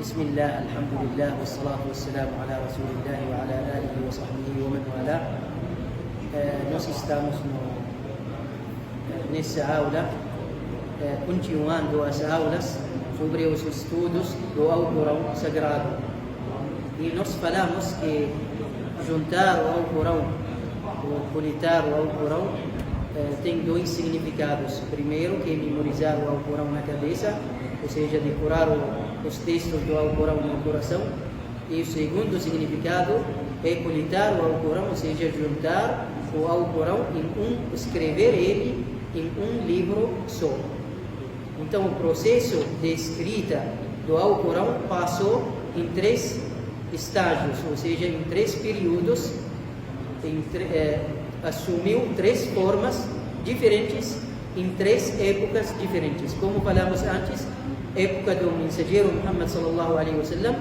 بسم الله الحمد لله والصلاة والسلام على رسول الله وعلى آله وصحبه ومن والاه. Nós estamos nessa aula, continuando as aulas sobre os estudos do Alcorão Sagrado. E nós falamos que juntar o Alcorão, ou coletar o Alcorão, tem dois significados. Primeiro, que é memorizar o Alcorão na cabeça, ou seja, decorar os textos do Alcorão no coração. E o segundo significado é coletar o Alcorão, ou seja, juntar o Alcorão escrever ele em um livro só. Então, o processo de escrita do Alcorão passou em 3 estágios, ou seja, em 3 períodos, assumiu 3 formas diferentes em 3 épocas diferentes. Como falamos antes, época do mensageiro Muhammad sallallahu alaihi wasallam,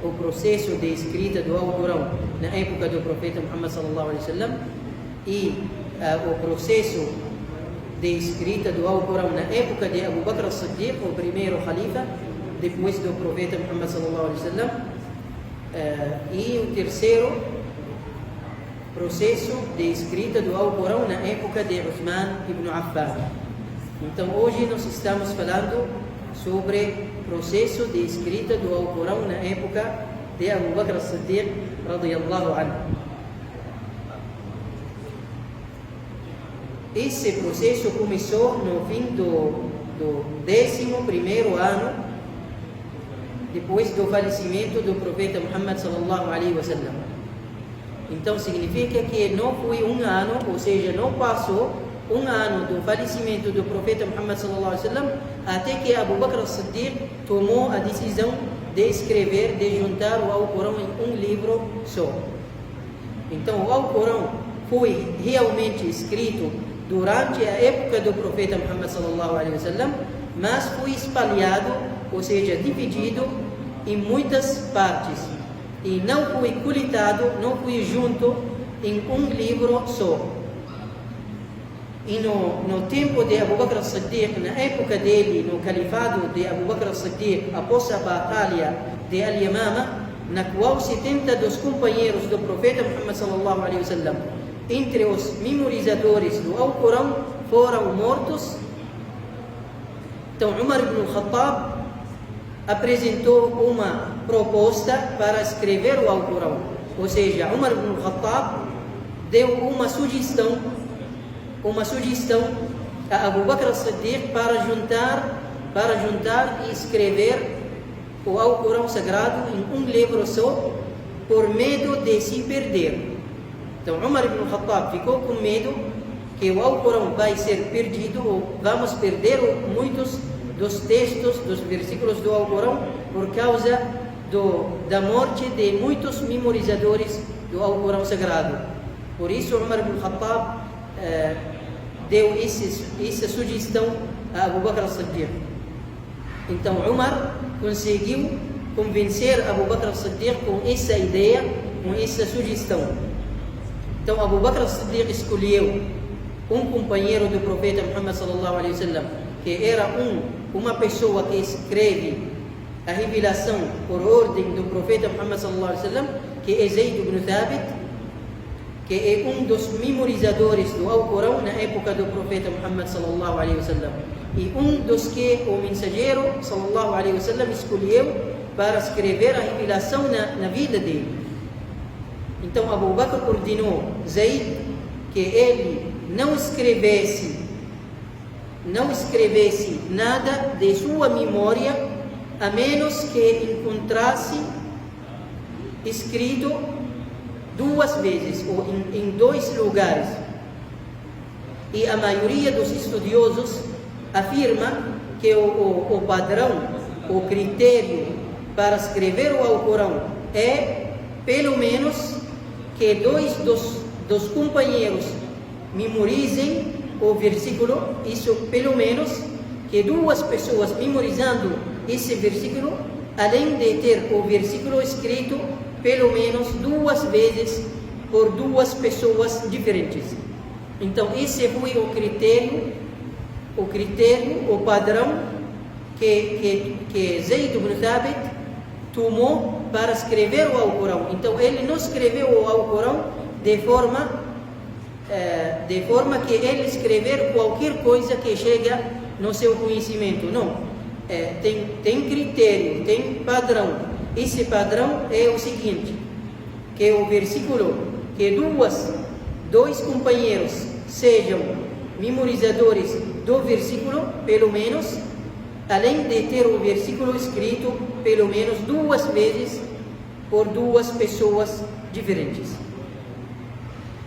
o processo de escrita do Alcorão na época do profeta Muhammad sallallahu alaihi wasallam, e o processo de escrita do Alcorão na época de Abu Bakr as-Siddiq, o primeiro khalifa depois do profeta Muhammad sallallahu alaihi wasallam, e o terceiro processo de escrita do Alcorão na época de Uthman ibn Affan. Então hoje nós estamos falando sobre o processo de escrita do Alcorão na época de Abu Bakr as-Siddiq radiyallahu anhu. Esse processo começou no fim do 11º ano depois do falecimento do profeta Muhammad sallallahu alaihi wasallam. Então significa que não foi um ano, ou seja, não passou um ano do falecimento do profeta Muhammad sallallahu alaihi wasallam até que Abu Bakr as-Siddiq tomou a decisão de escrever, de juntar o Alcorão em um livro só. Então o Alcorão foi realmente escrito durante a época do profeta Muhammad sallallahu alaihi wasallam, mas foi espalhado, ou seja, dividido em muitas partes, e não foi coletado, não foi junto em um livro só. E no tempo de Abu Bakr as-Siddiq, na época dele, no califado de Abu Bakr as-Siddiq, após a batalha de Al-Yamama, na qual 70 dos companheiros do profeta Muhammad sallallahu alaihi wasallam, entre os memorizadores do Alcorão, foram mortos. Então Umar ibn al-Khattab apresentou uma proposta para escrever o Alcorão, ou seja, Umar ibn al-Khattab deu uma sugestão a Abu Bakr as-Siddiq para juntar e escrever o Alcorão Sagrado em um livro só, por medo de se perder. Então Umar ibn al-Khattab ficou com medo que o Alcorão vai ser perdido, ou vamos perder muitos dos textos, dos versículos do Alcorão, por causa da morte de muitos memorizadores do Alcorão Sagrado. Por isso Umar ibn al-Khattab deu essa sugestão a Abu Bakr as-Siddiq. Então Umar conseguiu convencer Abu Bakr as-Siddiq com essa ideia, com essa sugestão. Então Abu Bakr as-Siddiq escolheu um companheiro do profeta Muhammad sallallahu alaihi wasallam, que era uma pessoa que escreve a revelação por ordem do profeta Muhammad sallallahu alaihi wasallam, que é Zayd ibn Thabit, que é um dos memorizadores do Alcorão na época do profeta Muhammad sallallahu alaihi wasallam, e um dos que o mensageiro sallallahu alaihi wasallam escolheu para escrever a revelação na vida dele. Então Abu Bakr ordenou Zayd que ele não escrevesse nada de sua memória, a menos que encontrasse escrito 2 vezes, ou em 2 lugares. E a maioria dos estudiosos afirma que o padrão, o critério para escrever o Alcorão é pelo menos que 2 dos companheiros memorizem o versículo, isso pelo menos que 2 pessoas memorizando esse versículo, além de ter o versículo escrito pelo menos 2 vezes por 2 pessoas diferentes. Então esse foi o critério, o padrão que Zayd ibn Thabit tomou para escrever o Alcorão. Então ele não escreveu o Alcorão de forma que ele escrever qualquer coisa que chega no seu conhecimento. Não. Tem critério, tem padrão. Esse padrão é o seguinte, que o versículo, que dois companheiros sejam memorizadores do versículo, pelo menos, além de ter o versículo escrito pelo menos 2 vezes por 2 pessoas diferentes.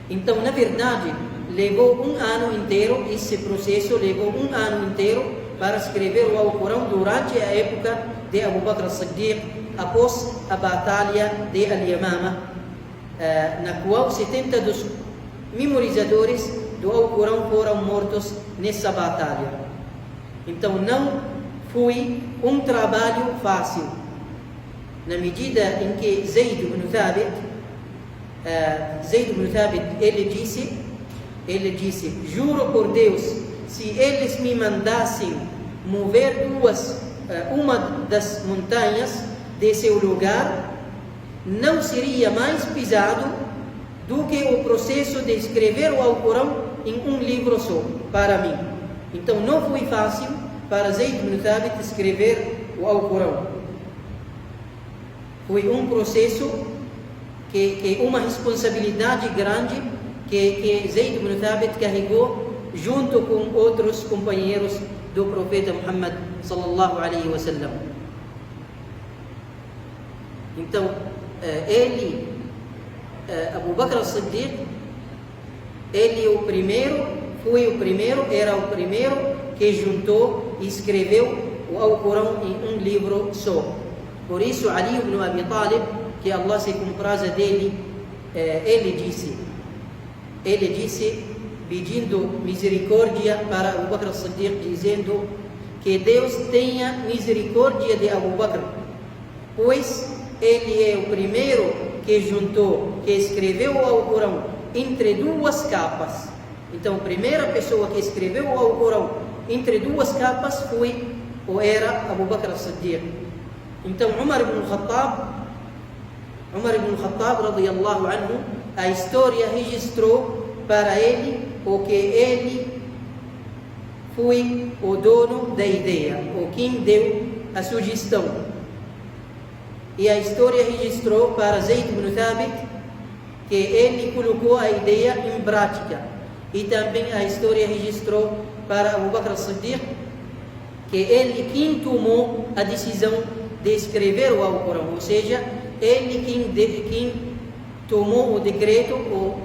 Então, na verdade, levou 1 ano inteiro, esse processo levou 1 ano inteiro para escrever o Alcorão durante a época de Abu Bakr as-Siddiq, após a batalha de Al-Yamama, na qual 70 dos memorizadores do Alcorão foram mortos nessa batalha. Então não foi um trabalho fácil, na medida em que Zayd ibn Thabit, ele disse, juro por Deus, se eles me mandassem mover uma das montanhas de seu lugar, não seria mais pesado do que o processo de escrever o Alcorão em um livro só, para mim. Então não foi fácil para Zayd ibn Thabit escrever o Alcorão. Foi um processo que uma responsabilidade grande que Zayd ibn Thabit carregou junto com outros companheiros do profeta Muhammad sallallahu alaihi wasallam. Então, Abu Bakr as-Siddiq, era o primeiro que juntou e escreveu o Alcorão em um livro só. Por isso, Ali ibn Abi Talib, que Allah se compraza dele, ele disse, pedindo misericórdia para Abu Bakr as-Siddiq, dizendo que Deus tenha misericórdia de Abu Bakr, pois ele é o primeiro que juntou, que escreveu o Alcorão entre 2 capas. Então, a primeira pessoa que escreveu o Alcorão entre 2 capas era Abu Bakr as-Siddiq. Então, Umar ibn al-Khattab radiyallahu anhu, a história registrou para ele porque ele foi o dono da ideia, ou quem deu a sugestão. E a história registrou para Zayd ibn Thabit que ele colocou a ideia em prática. E também a história registrou para Abu Bakr as-Siddiq que ele quem tomou a decisão de escrever o Alcorão, ou seja, ele quem tomou o decreto, ou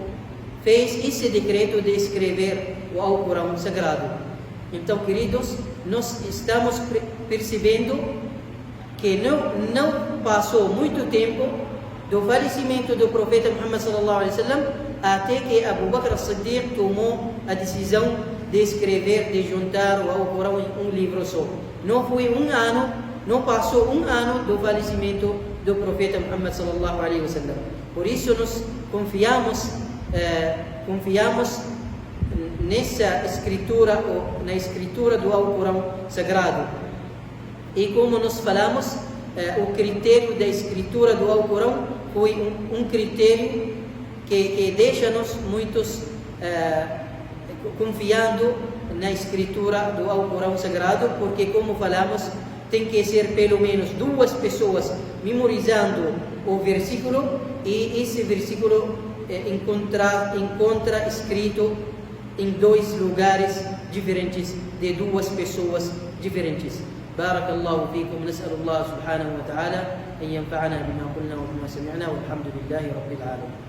fez esse decreto de escrever o Alcorão sagrado. Então, queridos, nós estamos percebendo que não passou muito tempo do falecimento do profeta Muhammad sallallahu alaihi wasallam até que Abu Bakr as-Siddiq tomou a decisão de escrever, de juntar o Alcorão em um livro só. Não passou um ano do falecimento do profeta Muhammad sallallahu alaihi wasallam. Por isso nós confiamos nessa escritura, ou na escritura do Alcorão sagrado. E como nós falamos, o critério da escritura do Alcorão foi um critério que deixa-nos muitos confiando na escritura do Alcorão sagrado, porque, como falamos, tem que ser pelo menos 2 pessoas memorizando o versículo, e esse versículo encontra escrito em 2 lugares diferentes, de 2 pessoas diferentes. بارك الله فيكم. نسأل الله سبحانه وتعالى أن ينفعنا بما قلنا وبما سمعنا، والحمد لله رب العالمين.